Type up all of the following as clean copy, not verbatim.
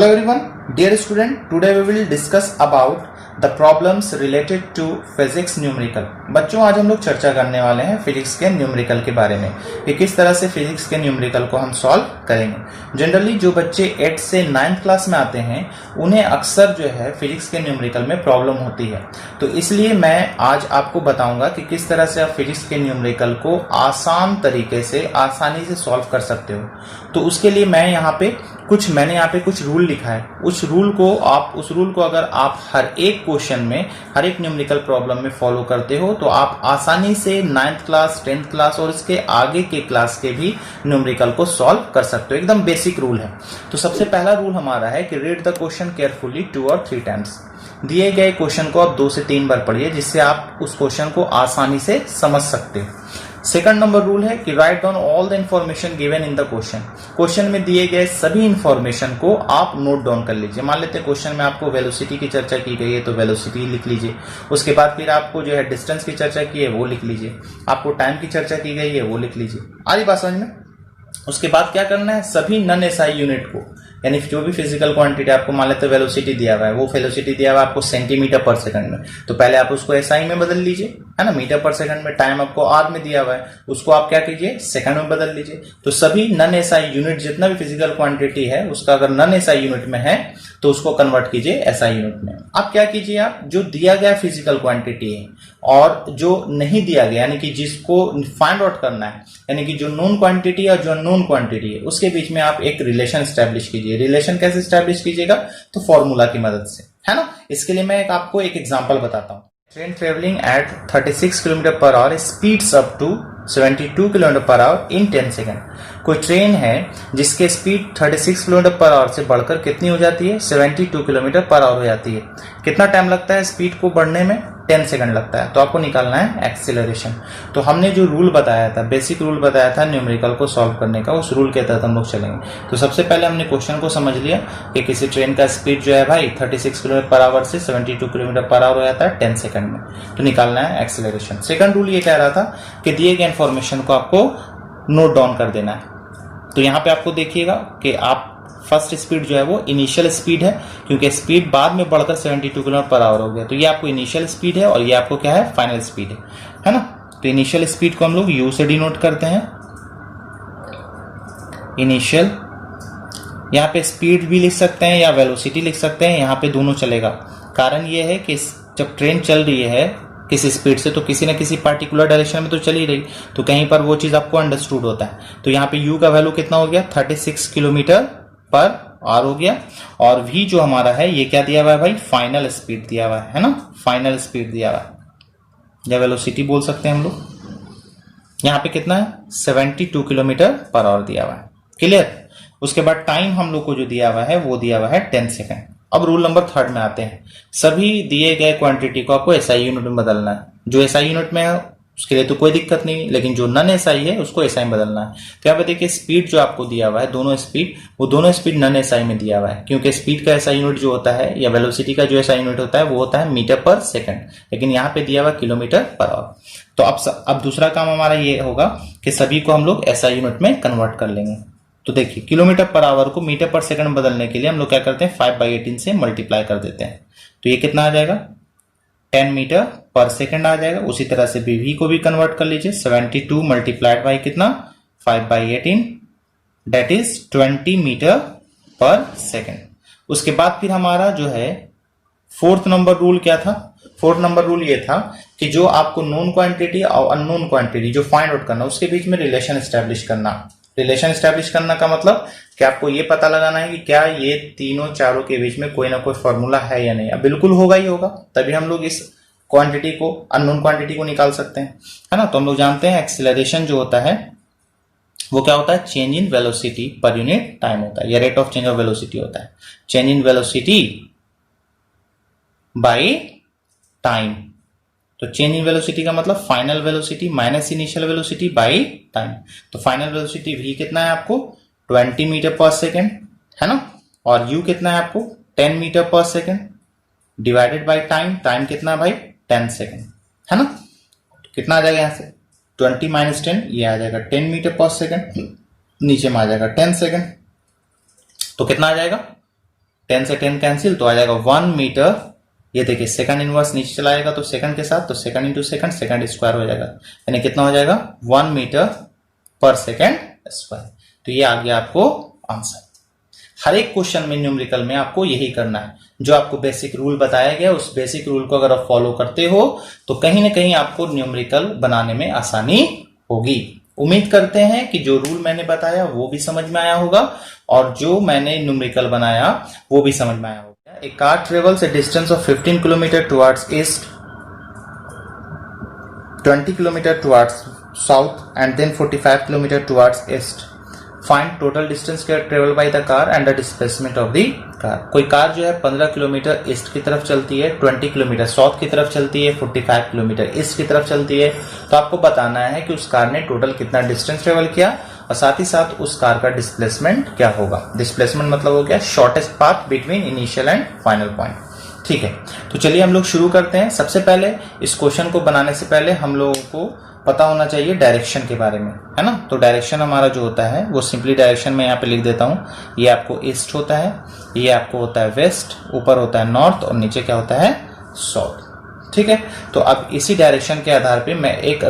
Hello everyone, dear student, today we will discuss about the problems related to physics numerical। बच्चों आज हम लोग चर्चा करने वाले हैं फिजिक्स के न्यूमेरिकल के बारे में कि किस तरह से फिजिक्स के न्यूमेरिकल को हम सॉल्व करेंगे। जनरली जो बच्चे 8 से 9th क्लास में आते हैं उन्हें अक्सर जो है फिजिक्स के न्यूमेरिकल में प्रॉब्लम होती है, तो इसलिए मैं आज आपको बताऊंगा कि किस तरह से आप फिजिक्स के न्यूमेरिकल को आसान तरीके से आसानी से सॉल्व कर सकते हो। तो उसके लिए मैंने यहाँ पे कुछ रूल लिखा है। उस रूल को अगर आप हर एक क्वेश्चन में, हर एक न्यूमेरिकल प्रॉब्लम में फॉलो करते हो तो आप आसानी से 9th क्लास, 10th क्लास और इसके आगे के क्लास के भी न्यूमेरिकल को सॉल्व कर सकते हो। एकदम बेसिक रूल है। तो सबसे पहला रूल हमारा है कि रीड द क्वेश्चन केयरफुली 2 और 3 टाइम्स। दिए गए क्वेश्चन को आप 2 से 3 बार पढ़िए जिससे आप उस क्वेश्चन को आसानी से समझ सकते हो। सेकंड नंबर रूल है कि write down all the information given in the question में दिए गए सभी इंफॉर्मेशन को आप नोट डाउन कर लीजिए। मान लेते हैं क्वेश्चन में आपको वेलोसिटी की चर्चा की गई है तो वेलोसिटी लिख लीजिए। उसके बाद फिर आपको जो है डिस्टेंस की चर्चा की है वो लिख लीजिए। आपको टाइम की चर्चा की गई है वो लिख लीजिए। आ रही बात समझ में? उसके बाद क्या करना है, सभी नॉन एसआई यूनिट को, यानी जो भी फिजिकल क्वांटिटी आपको मान लेते हैं वेलोसिटी दिया हुआ है, वो वेलोसिटी दिया हुआ है आपको सेंटीमीटर पर सेकंड में, तो पहले आप उसको एसआई में बदल लीजिए, है ना। मीटर पर सेकंड में, टाइम आपको आर में दिया हुआ है, उसको आप क्या कीजिए, सेकंड में बदल लीजिए। तो सभी नॉन एसआई यूनिट, जितना भी फिजिकल क्वांटिटी है उसका अगर नॉन एसआई यूनिट में है तो उसको कन्वर्ट कीजिए एसआई यूनिट में। अब क्या कीजिए, आप जो दिया गया फिजिकल क्वांटिटी है और जो नहीं दिया गया, यानी कि जिसको फाइंड आउट करना है, यानी कि जो नोन क्वांटिटी और जो अननोन क्वांटिटी है, उसके बीच में आप एक रिलेशन स्टैब्लिश कीजिए। रिलेशन कैसे स्टैब्लिश कीजिएगा, तो फॉर्मूला की मदद से, है ना। इसके लिए मैं आपको एक एग्जांपल बताता हूं। Train travelling at 36 kilometre per hour speeds up to 72 kilometre per hour in 10 second. कोई ट्रेन है जिसके स्पीड 36 किलोमीटर पर आवर से बढ़कर कितनी हो जाती है, 72 किलोमीटर पर आवर हो जाती है। कितना टाइम लगता है स्पीड को बढ़ने में, 10 सेकंड लगता है। तो आपको निकालना है एक्सीलरेशन। तो हमने जो रूल बताया था, बेसिक रूल बताया था न्यूमेरिकल को सॉल्व करने का, उस रूल के तहत हम लोग चलेंगे। तो सबसे पहले हमने क्वेश्चन को समझ लिया कि किसी ट्रेन का स्पीड जो है भाई 36 किलोमीटर पर आवर से 72 किलोमीटर पर आवर हो जाता है 10 सेकंड में, तो निकालना है एक्सीलरेशन। सेकंड रूल ये कह रहा था कि दिए गए इन्फॉर्मेशन को आपको नोट डाउन कर देना है। तो यहाँ पे आपको देखिएगा कि आप फर्स्ट स्पीड जो है वो इनिशियल स्पीड है, क्योंकि स्पीड बाद में बढ़कर 72 किलोमीटर पर आवर हो गया, तो ये आपको इनिशियल स्पीड है और ये आपको क्या है, फाइनल स्पीड है ना। तो इनिशियल स्पीड को हम लोग यू से डिनोट करते हैं, इनिशियल। यहाँ पे स्पीड भी लिख सकते हैं या वेलोसिटी लिख सकते हैं, यहाँ पे दोनों चलेगा। कारण ये है कि जब ट्रेन चल रही है किसी स्पीड से तो किसी न किसी पार्टिकुलर डायरेक्शन में तो चल ही रही, तो कहीं पर वो चीज आपको अंडरस्टूड होता है। तो यहाँ पे यू का वैल्यू कितना हो गया, 36 किलोमीटर पर आवर हो गया। और v जो हमारा है ये क्या दिया हुआ है भाई, फाइनल स्पीड दिया हुआ है ना, फाइनल स्पीड दिया हुआ है या वेलोसिटी बोल सकते हैं हम लोग। यहाँ पे कितना है, 72 किलोमीटर पर आवर दिया हुआ है। क्लियर। उसके बाद टाइम हम लोग को जो दिया हुआ है वो दिया हुआ है 10 सेकेंड। अब रूल नंबर 3 में आते हैं। सभी दिए गए क्वांटिटी को आपको एसआई यूनिट में बदलना है। जो एसआई यूनिट में है उसके लिए तो कोई दिक्कत नहीं, लेकिन जो नॉन एसआई है उसको एसआई में बदलना है। तो यहाँ पे देखिए स्पीड जो आपको दिया हुआ है, दोनों स्पीड नॉन एसआई में दिया हुआ है, क्योंकि स्पीड का एसआई यूनिट जो होता है या वेलोसिटी का जो एसआई यूनिट होता है वो होता है मीटर पर सेकंड, लेकिन यहाँ पे दिया हुआ किलोमीटर पर आवर। तो अब दूसरा काम हमारा ये होगा कि सभी को हम लोग एसआई यूनिट में कन्वर्ट कर लेंगे। तो देखिए किलोमीटर पर आवर को मीटर पर सेकंड बदलने के लिए हम लोग क्या करते हैं, 5/18 से मल्टीप्लाई कर देते हैं। तो ये कितना आ जाएगा, 10 मीटर पर सेकंड आ जाएगा। उसी तरह से वी को भी कन्वर्ट कर लीजिए, 72 मल्टीप्लाइड बाई कितना, 5/18, डेट इज 20 मीटर पर सेकंड। उसके बाद फिर हमारा जो है 4th नंबर रूल क्या था, 4th नंबर रूल ये था कि जो आपको नोन क्वांटिटी और अननोन क्वांटिटी जो फाइंड आउट करना, उसके बीच में रिलेशन स्टैब्लिश करना। रिलेशन स्टैब्लिश करना का मतलब कि आपको ये पता लगाना है कि क्या ये तीनों चारों के बीच में कोई ना कोई फॉर्मूला है या नहीं। अब बिल्कुल होगा ही होगा, तभी हम लोग इस क्वांटिटी को, अननोन क्वांटिटी को निकाल सकते हैं, है ना। तो हम लोग जानते हैं एक्सीलरेशन जो होता है वो क्या होता है, change in velocity per unit time होता है, या rate of change of velocity होता है, change in velocity by time. तो चेंज इन वेलोसिटी का मतलब final velocity minus initial velocity by time. तो फाइनल वेलोसिटी v कितना है आपको, 20 मीटर पर सेकेंड, है ना। और u कितना है आपको, 10 मीटर पर second divided by time. Time कितना है भाई, 10 सेकेंड, है ना। तो कितना आ जाएगा यहाँ से, 20 माइनस 10, ये आ जाएगा 10 मीटर पर सेकेंड, नीचे में आ जाएगा 10 सेकेंड। तो कितना आ जाएगा, 10 से 10 कैंसिल, तो आ जाएगा 1 मीटर। ये देखिए सेकंड इनवर्स नीचे चला जाएगा तो सेकंड के साथ, तो second into second, second square हो जाएगा, यानी कितना हो जाएगा 1 मीटर पर सेकंड स्क्वायर। तो ये आ गया आपको आंसर। हर एक क्वेश्चन में न्यूमेरिकल में आपको यही करना है, जो आपको बेसिक रूल बताया गया उस बेसिक रूल को अगर आप फॉलो करते हो तो कहीं ना कहीं आपको न्यूमेरिकल बनाने में आसानी होगी। उम्मीद करते हैं कि जो रूल मैंने बताया वो भी समझ में आया होगा और जो मैंने न्यूमेरिकल बनाया वो भी समझ में आया होगा। A car travels a distance of 15 kilometre towards east, 20 kilometre towards south and then 45 kilometre towards east. Find total distance travel by the car and the displacement of the car. कोई car जो है 15 kilometre east की तरफ चलती है, 20 kilometre south की तरफ चलती है, 45 किलोमीटर ईस्ट की तरफ चलती है, तो आपको बताना है कि उस कार ने टोटल कितना डिस्टेंस ट्रेवल किया और साथ ही साथ उस कार का डिस्प्लेसमेंट क्या होगा। डिस्प्लेसमेंट मतलब हो गया shortest path between initial and final point. ठीक है, तो चलिए हम लोग शुरू करते हैं। सबसे पहले इस क्वेश्चन को बनाने से पहले हम लोगों को पता होना चाहिए डायरेक्शन के बारे में, है ना। तो डायरेक्शन हमारा जो होता है वो सिंपली डायरेक्शन में यहाँ पे लिख देता हूँ। ये आपको ईस्ट होता है, ये आपको होता है वेस्ट, ऊपर होता है नॉर्थ और नीचे क्या होता है साउथ। ठीक है, तो अब इसी डायरेक्शन के आधार पे मैं एक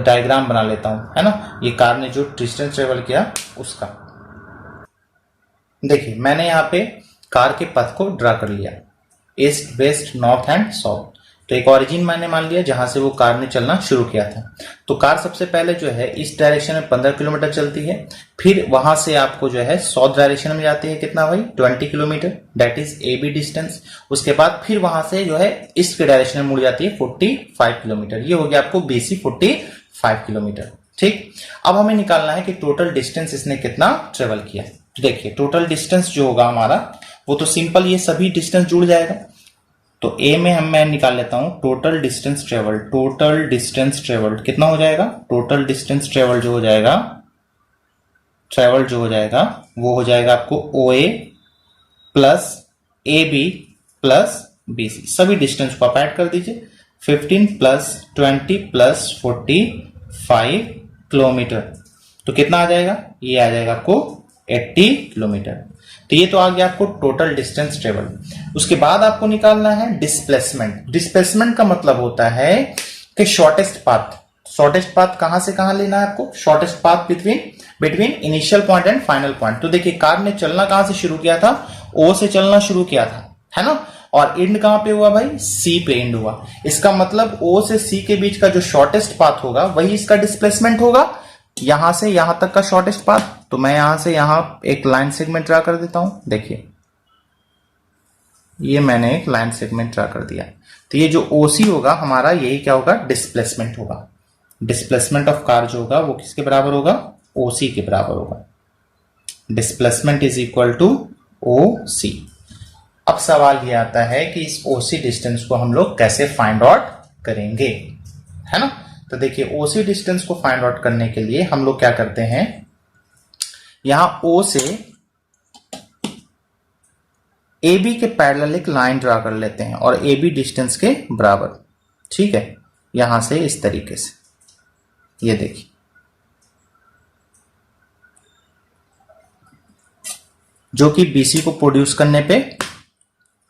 डायग्राम बना लेता हूँ, है ना। ये कार ने जो डिस्टेंस ट्रेवल किया उसका देखिए मैंने यहाँ पे कार के पथ को ड्रा कर लिया, east west north and south. तो एक ओरिजिन मैंने मान लिया जहां से वो कार ने चलना शुरू किया था। तो कार सबसे पहले जो है इस डायरेक्शन में 15 किलोमीटर चलती है, फिर वहां से आपको जो है साउथ डायरेक्शन में जाती है, कितना भाई 20 kilometre, that is A B distance. उसके बाद फिर वहां से जो है ईस्ट के डायरेक्शन में मुड़ जाती है 45 किलोमीटर, ये हो गया आपको बीसी 45 किलोमीटर। ठीक, अब हमें निकालना है कि टोटल डिस्टेंस इसने कितना ट्रेवल किया। तो देखिए टोटल डिस्टेंस जो होगा हमारा वो तो सिंपल ये सभी डिस्टेंस जुड़ जाएगा। तो ए में मैं निकाल लेता हूं total distance travel. Total distance travel कितना हो जाएगा, टोटल डिस्टेंस ट्रेवल जो हो जाएगा वो हो जाएगा आपको O A plus A B plus B C. सभी डिस्टेंस को आप ऐड कर दीजिए, 15 प्लस 20 प्लस 45 किलोमीटर। तो कितना आ जाएगा, ये आ जाएगा आपको 80 किलोमीटर। तो ये तो आ गया आपको टोटल डिस्टेंस ट्रेवल। उसके बाद आपको निकालना है डिस्प्लेसमेंट। डिस्प्लेसमेंट का मतलब होता है कि शॉर्टेस्ट पाथ। शॉर्टेस्ट पाथ कहां से कहां लेना है आपको, shortest path between initial point and final point. तो देखिए कार ने चलना कहां से शुरू किया था, ओ से चलना शुरू किया था, है ना, और एंड कहां पे हुआ भाई, सी पे एंड हुआ। इसका मतलब ओ से सी के बीच का जो शॉर्टेस्ट पाथ होगा वही इसका डिस्प्लेसमेंट होगा, यहां से यहां तक का शॉर्टेस्ट पाथ। तो मैं यहां से यहां एक लाइन सेगमेंट ड्रा कर देता हूं। देखिए ये मैंने एक लाइन सेगमेंट ड्रा कर दिया। तो ये जो ओसी होगा हमारा, यही क्या होगा, डिस्प्लेसमेंट होगा। डिस्प्लेसमेंट ऑफ कार जो होगा वो किसके बराबर होगा, ओसी के बराबर होगा। Displacement is equal to O C. अब सवाल ये आता है कि इस ओसी डिस्टेंस को हम लोग कैसे फाइंड आउट करेंगे, है ना। तो देखिए ओसी डिस्टेंस को फाइंड आउट करने के लिए हम लोग क्या करते हैं, यहां ओ से ए बी के पैरेलल एक लाइन ड्रा कर लेते हैं और ए बी डिस्टेंस के बराबर। ठीक है, यहां से इस तरीके से, ये देखिए जो कि बीसी को प्रोड्यूस करने पे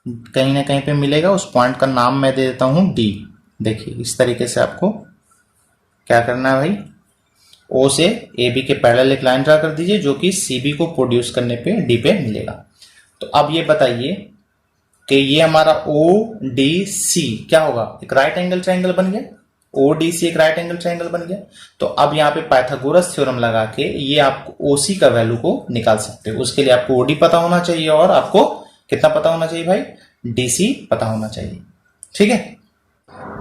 कहीं ना कहीं पे मिलेगा। उस पॉइंट का नाम मैं दे देता हूं डी। देखिए इस तरीके से आपको क्या करना है भाई, ओ से ए बी के पैरेलल एक लाइन ड्रा कर दीजिए जो कि सी बी को प्रोड्यूस करने पे डी पे मिलेगा। तो अब ये बताइए कि ये हमारा ओ डी सी क्या होगा, एक राइट एंगल ट्रायंगल बन गया। ओ डी सी एक राइट एंगल ट्रायंगल बन गया। तो अब यहाँ पे पाइथागोरस थ्योरम लगा के ये आपको ओसी का वैल्यू को निकाल सकते हो। उसके लिए आपको ओडी पता होना चाहिए और आपको कितना पता होना चाहिए भाई, डीसी पता होना चाहिए। ठीक है,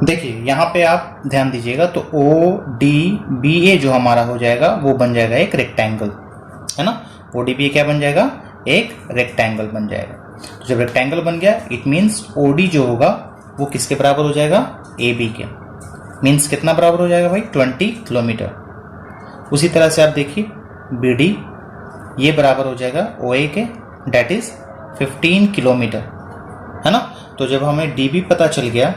देखिए यहां पे आप ध्यान दीजिएगा। तो ओ डी बी ए जो हमारा हो जाएगा वो बन जाएगा एक रेक्टेंगल, है ना। ओ डी बी ए क्या बन जाएगा, एक रेक्टेंगल बन जाएगा। तो जब रेक्टेंगल बन गया इट मीन्स ओडी जो होगा वो किसके बराबर हो जाएगा, ए बी के। मीन्स कितना बराबर हो जाएगा भाई, 20 किलोमीटर। उसी तरह से आप देखिए बी डी ये बराबर हो जाएगा ओ ए के, डेट इज 15 किलोमीटर, है ना। तो जब हमें डी बी पता चल गया,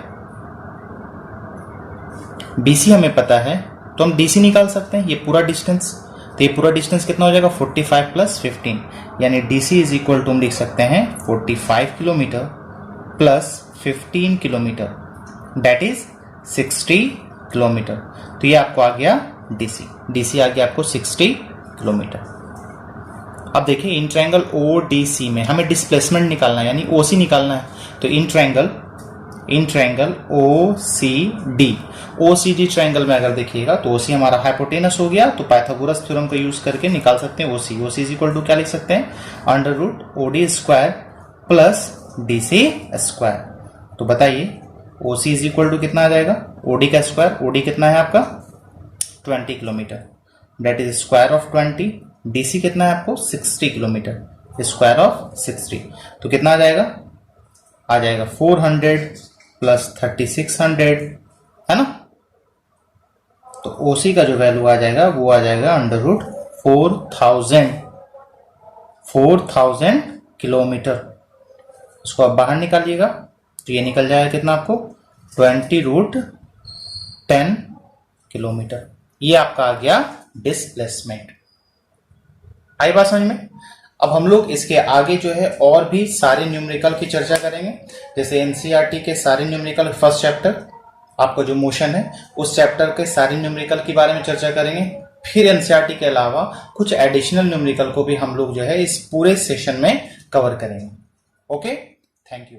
बीसी हमें पता है, तो हम डीसी निकाल सकते हैं, ये पूरा डिस्टेंस। तो तो ये पूरा डिस्टेंस कितना हो जाएगा 45 प्लस 15, यानी DC इज इक्वल टू हम लिख सकते हैं 45 kilometre plus 15 kilometre, that is 60 kilometre. तो ये आपको आ गया DC आ गया आपको 60 किलोमीटर। अब देखिए इन ट्रायंगल ODC में हमें डिस्प्लेसमेंट निकालना है, यानी OC निकालना है। तो इन ट्रायंगल OCD ट्रायंगल में अगर देखिएगा तो OC हमारा हाइपोटेनस हो गया, तो पाइथागोरस थ्योरम को यूज करके निकाल सकते हैं OC इज इक्वल टू क्या लिख सकते हैं, under root OD square plus DC square. तो बताइए OC इज इक्वल टू कितना आ जाएगा, OD का स्क्वायर, OD कितना है आपका 20 kilometre, that is square of 20, DC कितना है आपको 60 किलोमीटर, स्क्वायर ऑफ 60, तो कितना आ जाएगा 400 प्लस 3600, है ना। तो OC का जो वैल्यू आ जाएगा वो आ जाएगा अंडर रूट 4000 किलोमीटर। उसको आप बाहर निकालिएगा तो ये निकल जाएगा कितना आपको 20√10 किलोमीटर। ये आपका आ गया डिस्प्लेसमेंट। आई बात समझ में। अब हम लोग इसके आगे जो है और भी सारे न्यूमेरिकल की चर्चा करेंगे, जैसे एनसीईआरटी के सारे न्यूमेरिकल फर्स्ट चैप्टर, आपका जो मोशन है उस चैप्टर के सारे न्यूमेरिकल के बारे में चर्चा करेंगे। फिर एनसीईआरटी के अलावा कुछ एडिशनल न्यूमेरिकल को भी हम लोग जो है इस पूरे सेशन में कवर करेंगे। Okay, thank you.